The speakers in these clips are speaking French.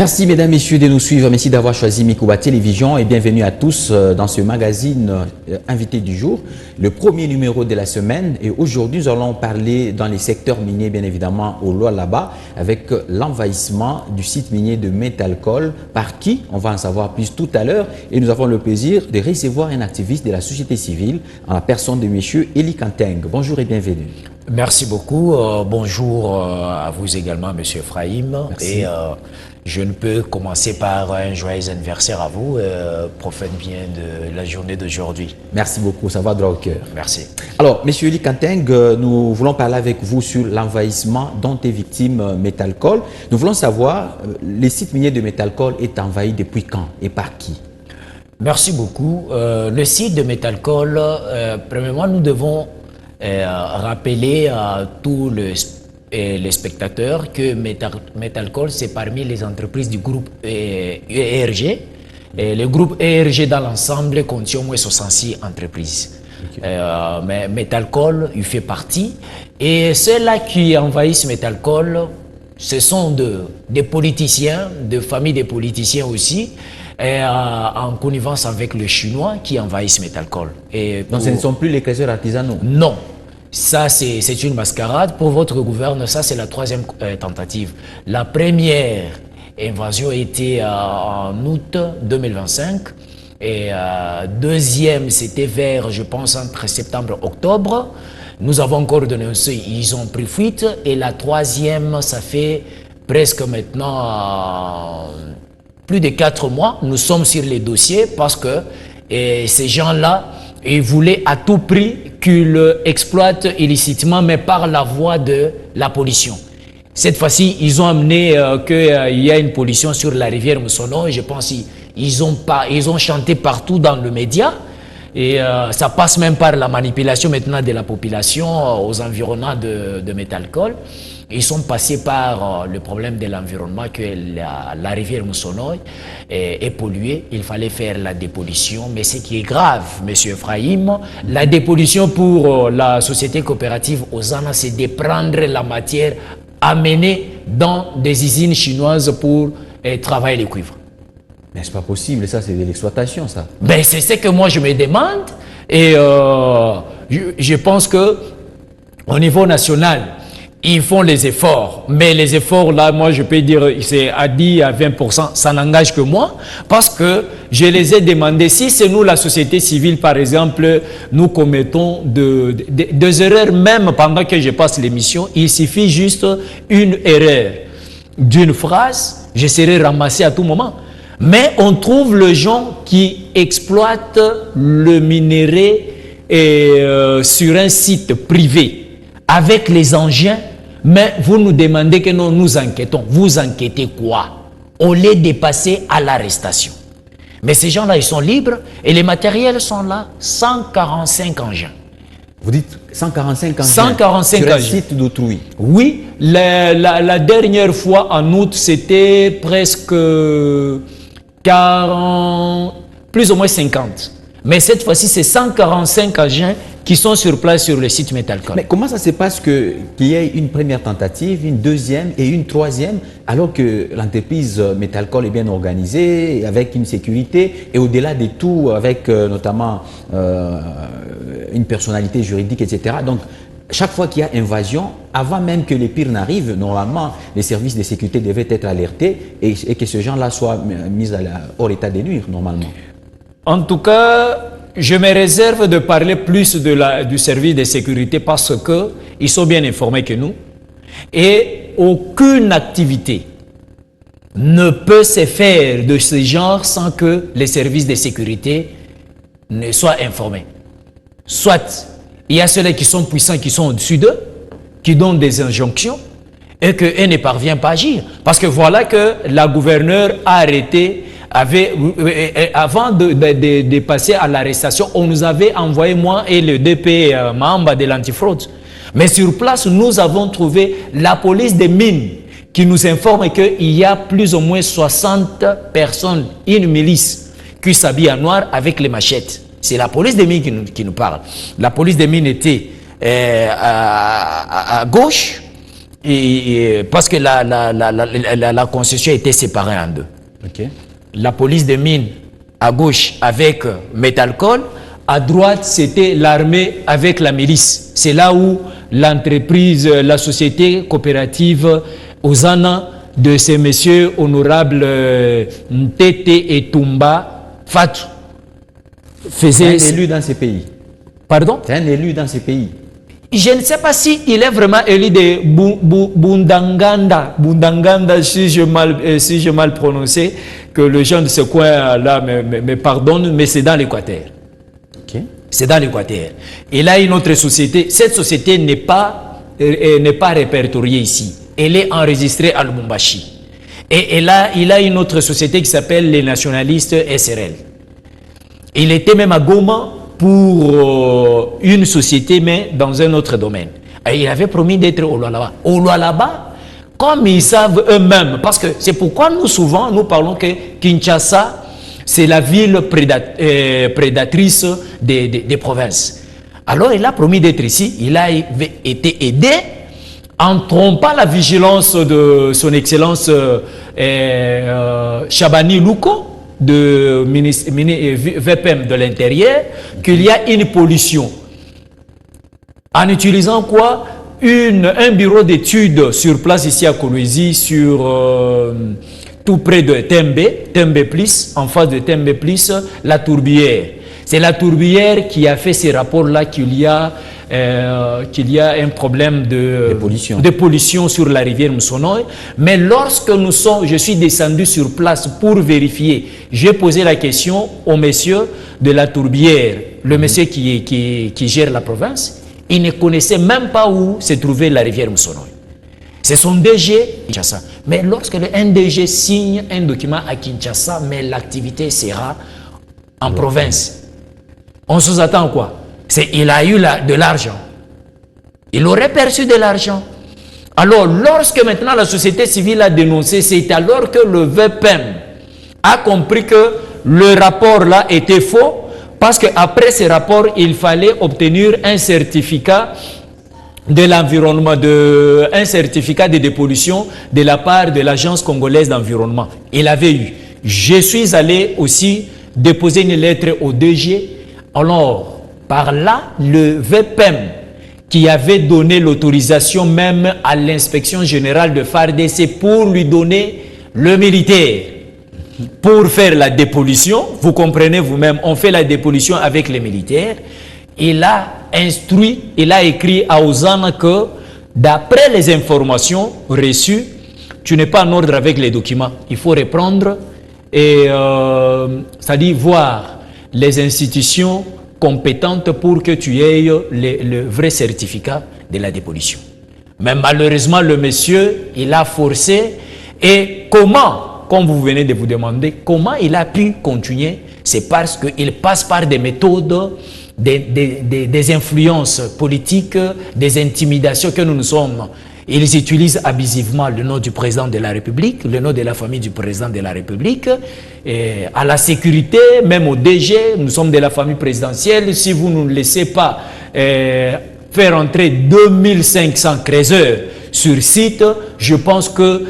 Merci mesdames, messieurs de nous suivre. Merci d'avoir choisi Mikouba Télévision et bienvenue à tous dans ce magazine invité du jour, le premier numéro de la semaine. Et aujourd'hui, nous allons parler dans les secteurs miniers, bien évidemment, au Lualaba, avec l'envahissement du site minier de Métalcol. Par qui? On va en savoir plus tout à l'heure. Et nous avons le plaisir de recevoir un activiste de la société civile en la personne de monsieur Eli Kanteng. Bonjour et bienvenue. Merci beaucoup. Bonjour à vous également, monsieur Ephraim. Merci. Et je ne peux commencer par un joyeux anniversaire à vous. Profite bien de la journée d'aujourd'hui. Merci beaucoup, ça va droit au cœur. Merci. Alors, monsieur Eli Kanteng, nous voulons parler avec vous sur l'envahissement dont est victime Métalcol. Nous voulons savoir, le site minier de Métalcol est envahi depuis quand et par qui? Merci beaucoup. Le site de Métalcol, premièrement, nous devons rappeler à tous les spectateurs que Métalcol, c'est parmi les entreprises du groupe ERG. Et le groupe ERG dans l'ensemble contient au moins 66 entreprises. Okay. Mais Métalcol, il fait partie. Et ceux-là qui envahissent Métalcol, ce sont des politiciens, de familles des politiciens aussi, en connivence avec le Chinois qui envahissent Métalcol. Donc ce ne sont plus les caisseurs artisanaux? Non. Ça, c'est une mascarade. Pour votre gouverne, ça, c'est la troisième tentative. La première invasion a été en août 2025. Et deuxième, c'était vers, je pense, entre septembre et octobre. Nous avons encore dénoncé, ils ont pris fuite. Et la troisième, ça fait presque maintenant plus de 4 mois. Nous sommes sur les dossiers parce que ces gens-là, ils voulaient à tout prix qu'ils exploitent illicitement, mais par la voie de la pollution. Cette fois-ci, ils ont amené qu'il y a une pollution sur la rivière Moussono, et je pense qu'ils ont chanté partout dans le média. Et ça passe même par la manipulation maintenant de la population aux environnants de Métalcol. Ils sont passés par le problème de l'environnement, que la rivière Moussonoy est polluée. Il fallait faire la dépollution. Mais ce qui est grave, monsieur Ephraim, la dépollution pour la société coopérative Ozana, c'est de prendre la matière amenée dans des usines chinoises pour travailler les cuivres. Mais c'est pas possible, ça c'est de l'exploitation, ça. Ben, c'est ce que moi je me demande. Et je pense que au niveau national, ils font les efforts, mais les efforts là, moi je peux dire, c'est à 10 à 20%, ça n'engage que moi, parce que je les ai demandé, si c'est nous la société civile par exemple, nous commettons des erreurs même pendant que je passe l'émission, il suffit juste une erreur d'une phrase, je serai ramassé à tout moment. Mais on trouve les gens qui exploitent le minerai sur un site privé avec les engins. Mais vous nous demandez que nous enquêtons. Vous enquêtez quoi? On les dépasse à l'arrestation. Mais ces gens-là, ils sont libres et les matériels sont là. 145 engins. Vous dites 145 engins 145 sur un engins. site d'autrui? Oui, la dernière fois en août, c'était presque 40, plus ou moins 50. Mais cette fois-ci, c'est 145 agents qui sont sur place sur le site Métalcol. Mais comment ça se passe qu'il y ait une première tentative, une deuxième et une troisième, alors que l'entreprise Métalcol est bien organisée, avec une sécurité et au-delà de tout, avec notamment une personnalité juridique, etc. Donc, chaque fois qu'il y a invasion, avant même que les pires n'arrivent, normalement, les services de sécurité devaient être alertés et que ces gens-là soient mis hors état de nuire, normalement. En tout cas, je me réserve de parler plus du service de sécurité parce qu'ils sont bien informés que nous. Et aucune activité ne peut se faire de ce genre sans que les services de sécurité ne soient informés. Soit il y a ceux-là qui sont puissants, qui sont au-dessus d'eux, qui donnent des injonctions et qu'eux ne parviennent pas à agir. Parce que voilà que la gouverneure a arrêté, avant de passer à l'arrestation, on nous avait envoyé, moi et le DP membre de l'antifraude. Mais sur place, nous avons trouvé la police des mines qui nous informe qu'il y a plus ou moins 60 personnes, une milice, qui s'habille en noir avec les machettes. C'est la police des mines qui nous parle. La police des mines était à gauche parce que la concession était séparée en deux. Ok. La police des mines à gauche avec Métalcol, à droite c'était l'armée avec la milice. C'est là où l'entreprise, la société coopérative Ozana de ces messieurs honorables Ntete et Tumba Fatou faisait... C'est un élu dans ces pays. Pardon? C'est un élu dans ces pays. Je ne sais pas si il est vraiment élu de Bundanganda, si je mal prononcé, que les gens de ce coin-là me pardonnent, mais c'est dans l'Équateur. Ok. C'est dans l'Équateur. Il a une autre société. Cette société n'est pas répertoriée ici. Elle est enregistrée à Lubumbashi. Et il a une autre société qui s'appelle les nationalistes SRL. Il était même à Goma pour une société, mais dans un autre domaine. Et il avait promis d'être au Lualaba. Au Lualaba, comme ils savent eux-mêmes, parce que c'est pourquoi nous souvent nous parlons que Kinshasa, c'est la ville prédatrice des provinces. Alors il a promis d'être ici, il a été aidé en trompant la vigilance de son excellence Chabani Louko, de VPM de l'intérieur, qu'il y a une pollution. En utilisant quoi? Un bureau d'études sur place ici à Kolwezi, tout près de Tembe Plus, en face de Tembe Plus, la Tourbière. C'est la Tourbière qui a fait ces rapports-là qu'il y a un problème de pollution sur la rivière Msonoy. Mais lorsque je suis descendu sur place pour vérifier, j'ai posé la question au monsieur de la Tourbière, le monsieur qui gère la province, il ne connaissait même pas où se trouvait la rivière Msonoy. C'est son DG Kinshasa. Mais lorsque le NDG signe un document à Kinshasa, mais l'activité sera en province. On sous-attend quoi? Il a eu de l'argent. Il aurait perçu de l'argent. Alors, lorsque maintenant la société civile a dénoncé, c'est alors que le VPM a compris que le rapport là était faux, parce qu'après ce rapport, il fallait obtenir un certificat de l'environnement, un certificat de dépollution de la part de l'Agence congolaise d'environnement. Il avait eu. Je suis allé aussi déposer une lettre au DG. Alors, par là, le VPM qui avait donné l'autorisation même à l'inspection générale de FARDC pour lui donner le militaire pour faire la dépollution, vous comprenez vous-même, on fait la dépollution avec les militaires. Il a instruit, il a écrit à Ozana que d'après les informations reçues, tu n'es pas en ordre avec les documents. Il faut reprendre et c'est-à-dire voir les institutions compétentes pour que tu aies le vrai certificat de la dépollution. Mais malheureusement, le monsieur, il a forcé. Et comment, comme vous venez de vous demander, comment il a pu continuer? C'est parce qu'il passe par des méthodes, des influences politiques, des intimidations que nous sommes. Ils utilisent abusivement le nom du président de la République, le nom de la famille du président de la République, et à la sécurité, même au DG, nous sommes de la famille présidentielle. Si vous ne laissez pas faire entrer 2500 créateurs sur site, je pense que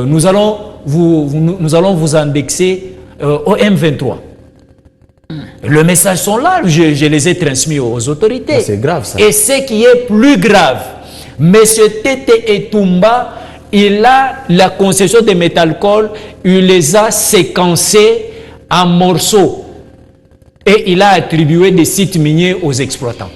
nous allons vous indexer au M23. Le message sont là, je les ai transmis aux autorités. C'est grave ça. Et ce qui est plus grave, Monsieur Tete Etumba, il a la concession de Métalcol, il les a séquencés en morceaux et il a attribué des sites miniers aux exploitants.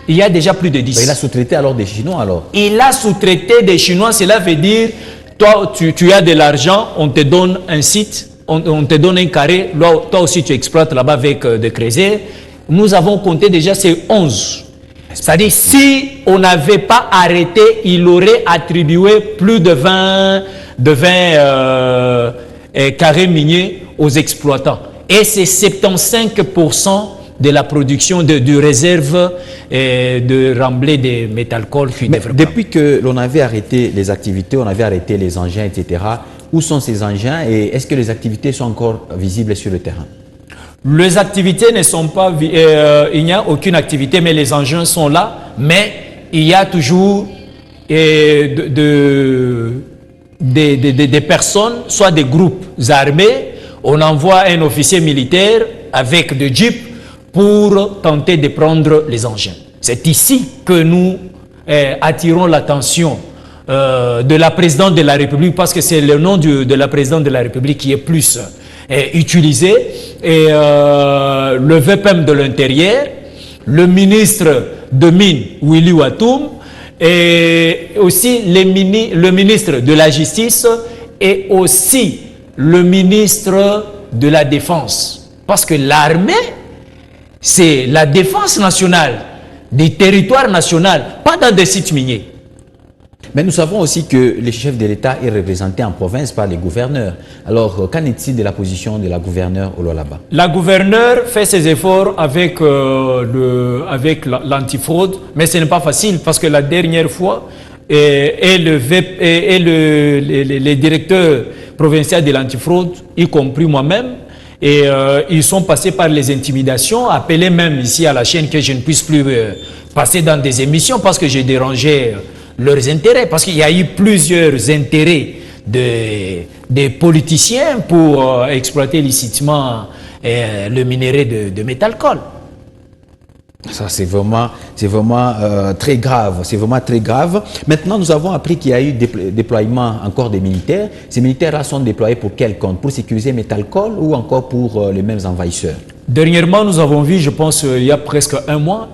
Il y a déjà plus de 10. Il a sous-traité alors des Chinois alors? Il a sous-traité des Chinois, cela veut dire, toi tu as de l'argent, on te donne un site, on te donne un carré, toi aussi tu exploites là-bas avec des creuset. Nous avons compté déjà ces 11. C'est-à-dire, si on n'avait pas arrêté, il aurait attribué plus de 20 carrés miniers aux exploitants. Et c'est 75% de la production de réserve de remblai de Métalcol. Depuis que l'on avait arrêté les activités, on avait arrêté les engins, etc., où sont ces engins et est-ce que les activités sont encore visibles sur le terrain? Les activités ne sont pas... il n'y a aucune activité, mais les engins sont là. Mais il y a toujours des personnes, soit des groupes armés. On envoie un officier militaire avec des jeeps pour tenter de prendre les engins. C'est ici que nous attirons l'attention de la présidente de la République, parce que c'est le nom de la présidente de la République qui est plus utilisé, et le VPM de l'Intérieur, le ministre de Mines, Willy Watoum, et aussi le ministre de la Justice et aussi le ministre de la Défense. Parce que l'armée, c'est la défense nationale, des territoires nationaux, pas dans des sites miniers. Mais nous savons aussi que le chef de l'État est représenté en province par les gouverneurs. Alors, qu'en est-il de la position de la gouverneure au Lualaba? La gouverneure fait ses efforts avec l'antifraude, mais ce n'est pas facile parce que la dernière fois, les directeurs provinciaux de l'antifraude, y compris moi-même, et ils sont passés par les intimidations, appelés même ici à la chaîne que je ne puisse plus passer dans des émissions parce que j'ai dérangé leurs intérêts, parce qu'il y a eu plusieurs intérêts des politiciens pour exploiter illicitement le minerai de métal-col. Ça, c'est vraiment très grave. C'est vraiment très grave. Maintenant, nous avons appris qu'il y a eu déploiement encore des militaires. Ces militaires-là sont déployés pour quel compte? Pour sécuriser métal-col ou encore pour les mêmes envahisseurs? Dernièrement, nous avons vu, je pense, il y a presque un mois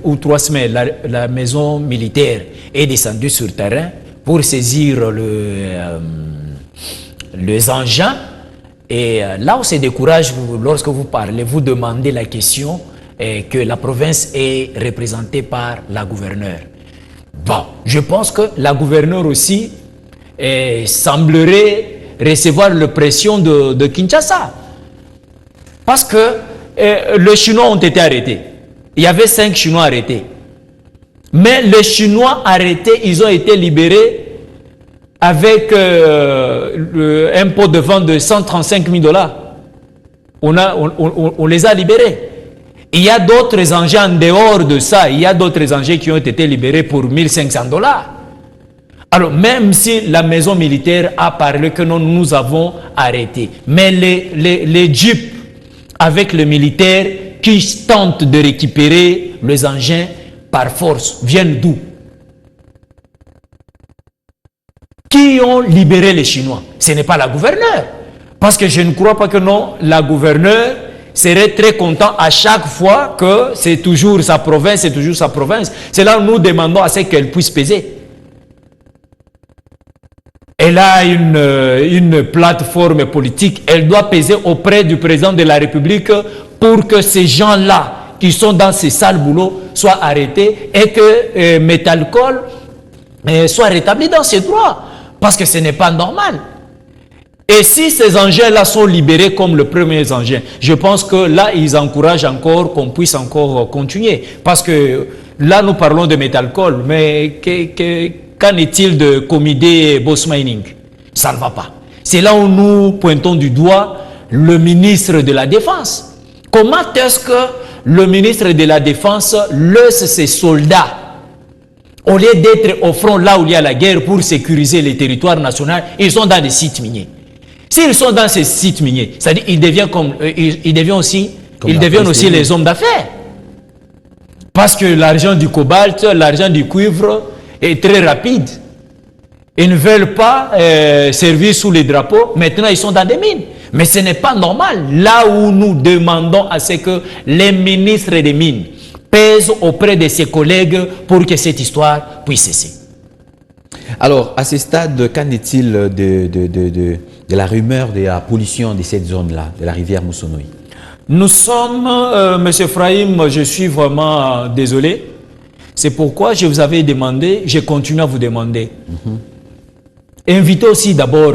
ou 3 semaines, la maison militaire est descendue sur terrain pour saisir les engins. Et là où c'est décourage, lorsque vous parlez, vous demandez la question que la province est représentée par la gouverneure. Bon, je pense que la gouverneure aussi semblerait recevoir la pression de Kinshasa. Parce que les Chinois ont été arrêtés. Il y avait 5 Chinois arrêtés. Mais les Chinois arrêtés, ils ont été libérés avec un pot de vente de 135 000 $. On les a libérés. Il y a d'autres engins en dehors de ça. Il y a d'autres engins qui ont été libérés pour 1 500 $. Alors, même si la maison militaire a parlé que nous avons arrêté, mais les jeeps avec les militaires qui tentent de récupérer les engins par force viennent d'où? Qui ont libéré les Chinois? Ce n'est pas la gouverneure. Parce que je ne crois pas que la gouverneure serait très content à chaque fois que c'est toujours sa province, c'est toujours sa province. C'est là où nous demandons à ce qu'elle puisse peser. Elle a une plateforme politique, elle doit peser auprès du président de la République pour que ces gens-là qui sont dans ces sales boulots soient arrêtés et que Métalcol soit rétabli dans ses droits. Parce que ce n'est pas normal. Et si ces engins-là sont libérés comme le premier engin, je pense que là, ils encouragent encore qu'on puisse encore continuer. Parce que là, nous parlons de Métalcol, mais qu'en est-il de Comidé Boss Mining? Ça ne va pas. C'est là où nous pointons du doigt le ministre de la Défense. Comment est-ce que le ministre de la Défense laisse ses soldats, au lieu d'être au front là où il y a la guerre pour sécuriser les territoires nationaux, ils sont dans des sites miniers? S'ils sont dans ces sites miniers, c'est-à-dire ils deviennent aussi les hommes d'affaires. Parce que l'argent du cobalt, l'argent du cuivre est très rapide. Ils ne veulent pas servir sous les drapeaux. Maintenant, ils sont dans des mines. Mais ce n'est pas normal. Là où nous demandons à ce que les ministres des mines pèsent auprès de ses collègues pour que cette histoire puisse cesser. Alors, à ce stade, qu'en est-il de la rumeur de la pollution de cette zone-là, de la rivière Moussonoï? Nous sommes, M. Frahim, je suis vraiment désolé. C'est pourquoi je vous avais demandé, je continue à vous demander. Invitez aussi d'abord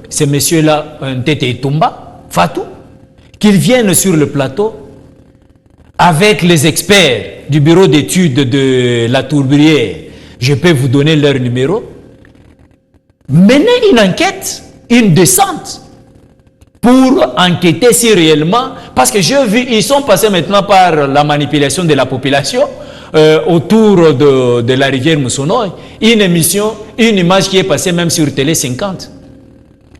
ces messieurs-là, Tete Tumba, Fatou, qu'ils viennent sur le plateau avec les experts du bureau d'études de la Tourbière. Je peux vous donner leur numéro. Menez une enquête, une descente, pour enquêter si réellement, parce que j'ai vu, ils sont passés maintenant par la manipulation de la population autour de la rivière Moussonoy, une image qui est passée même sur Télé 50.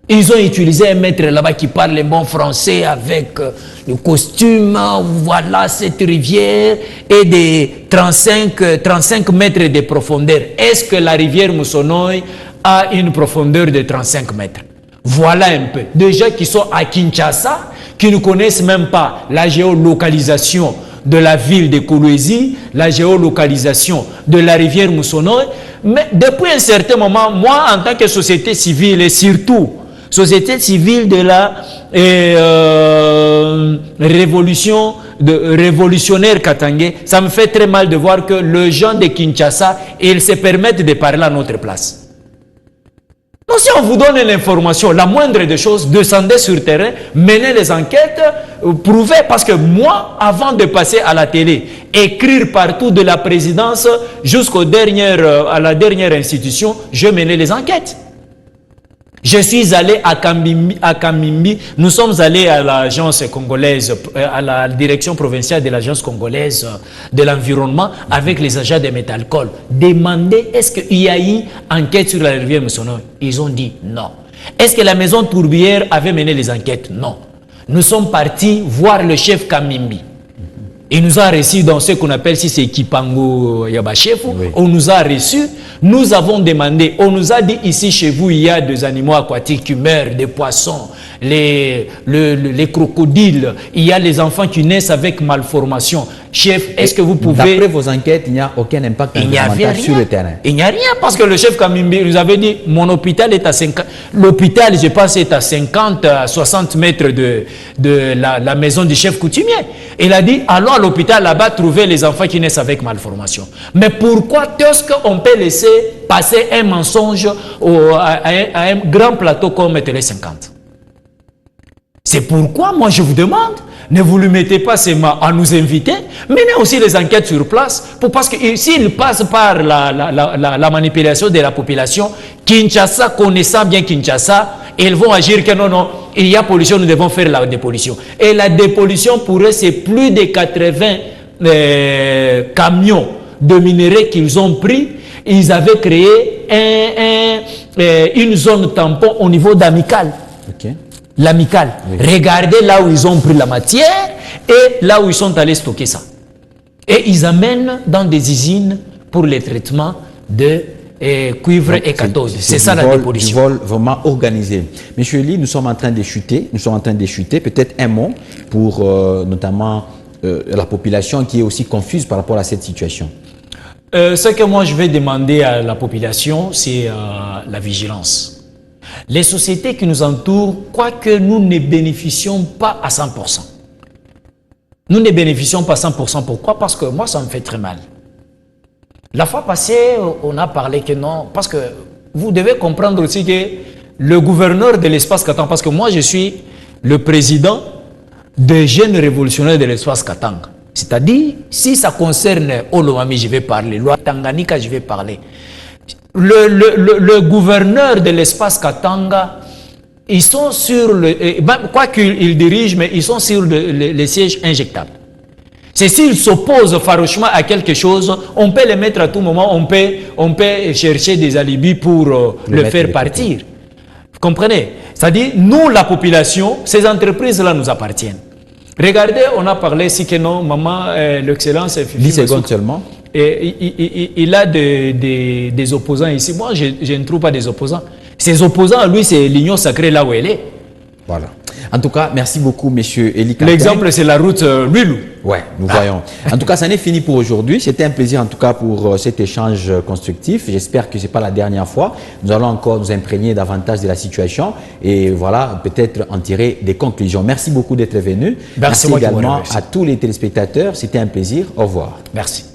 Ils ont utilisé un maître là-bas qui parle le bon français avec le costume, voilà cette rivière et des 35 mètres de profondeur. Est-ce que la rivière Moussonoy a une profondeur de 35 mètres? Voilà un peu. Des gens qui sont à Kinshasa, qui ne connaissent même pas la géolocalisation de la ville de Kolwezi, la géolocalisation de la rivière Moussonoy. Mais depuis un certain moment, moi, en tant que société civile et surtout société civile de la révolutionnaire Katangé, ça me fait très mal de voir que les gens de Kinshasa, ils se permettent de parler à notre place. Donc si on vous donne l'information, la moindre des choses, descendez sur le terrain, menez les enquêtes, prouvez, parce que moi, avant de passer à la télé, écrire partout de la présidence à la dernière institution, je menais les enquêtes. Je suis allé à Kamimbi, nous sommes allés à l'agence congolaise, à la direction provinciale de l'agence congolaise de l'environnement avec les agents de Métalcol. Demander est-ce qu'il y a eu enquête sur la rivière Moussonoy. Ils ont dit non. Est-ce que la maison tourbière avait mené les enquêtes? Non. Nous sommes partis voir le chef Kamimbi. Il nous a reçus dans ce qu'on appelle, si c'est Kipango Yabachefu, oui. On nous a reçus, nous avons demandé, on nous a dit ici chez vous il y a des animaux aquatiques qui meurent, des poissons, les crocodiles, il y a les enfants qui naissent avec malformation. Chef, est-ce que vous pouvez... D'après vos enquêtes, il n'y a aucun impact environnemental sur le terrain. Il n'y a rien parce que le chef Kamimbi nous avait dit, mon hôpital est à 50... L'hôpital, je pense, est à 50 à 60 mètres de la maison du chef coutumier. Il a dit, allons à l'hôpital là-bas trouver les enfants qui naissent avec malformation. Mais pourquoi est-ce qu'on peut laisser passer un mensonge à un grand plateau comme Télé 50? C'est pourquoi moi je vous demande, ne vous lui mettez pas seulement à nous inviter, menez aussi les enquêtes sur place, parce que s'il passe par la manipulation de la population, Kinshasa, connaissant bien Kinshasa, ils vont agir que non, il y a pollution, nous devons faire la dépollution. Et la dépollution pour eux, c'est plus de 80 camions de minerais qu'ils ont pris. Ils avaient créé une zone tampon au niveau d'Amical. Okay. L'Amical. Oui. Regardez là où ils ont pris la matière et là où ils sont allés stocker ça. Et ils amènent dans des usines pour les traitements de cuivre et cathode. C'est ça la dépollution. Du vol vraiment organisé. Monsieur Ely, nous sommes en train de chuter. Peut-être un mot pour notamment la population qui est aussi confuse par rapport à cette situation. Ce que moi je vais demander à la population, c'est la vigilance. Les sociétés qui nous entourent, quoique nous ne bénéficions pas à 100%. Nous ne bénéficions pas à 100%. Pourquoi? Parce que moi, ça me fait très mal. La fois passée, on a parlé que non, parce que vous devez comprendre aussi que le gouverneur de l'espace Katanga, parce que moi, je suis le président des jeunes révolutionnaires de l'espace Katanga. C'est-à-dire, si ça concerne Olomami, je vais parler, Loi Tanganyika, je vais parler. Le gouverneur de l'espace Katanga, ils sont sur quoi qu'ils dirigent, mais ils sont sur les sièges injectables. C'est s'ils s'opposent farouchement à quelque chose, on peut les mettre à tout moment, on peut chercher des alibis pour le faire partir. Vous comprenez? C'est-à-dire, nous, la population, ces entreprises-là nous appartiennent. Regardez, on a parlé ici que non, maman, l'excellence... 10 secondes seulement. Et il a des opposants ici. Moi, je ne trouve pas des opposants. Ces opposants, lui, c'est l'union sacrée là où elle est. Voilà. En tout cas, merci beaucoup, monsieur Ely Kantin. L'exemple, c'est la route Lulou. Ouais, nous voyons. En tout cas, ça n'est fini pour aujourd'hui. C'était un plaisir, en tout cas, pour cet échange constructif. J'espère que ce n'est pas la dernière fois. Nous allons encore nous imprégner davantage de la situation et voilà, peut-être en tirer des conclusions. Merci beaucoup d'être venu. Merci également à tous les téléspectateurs. C'était un plaisir. Au revoir. Merci.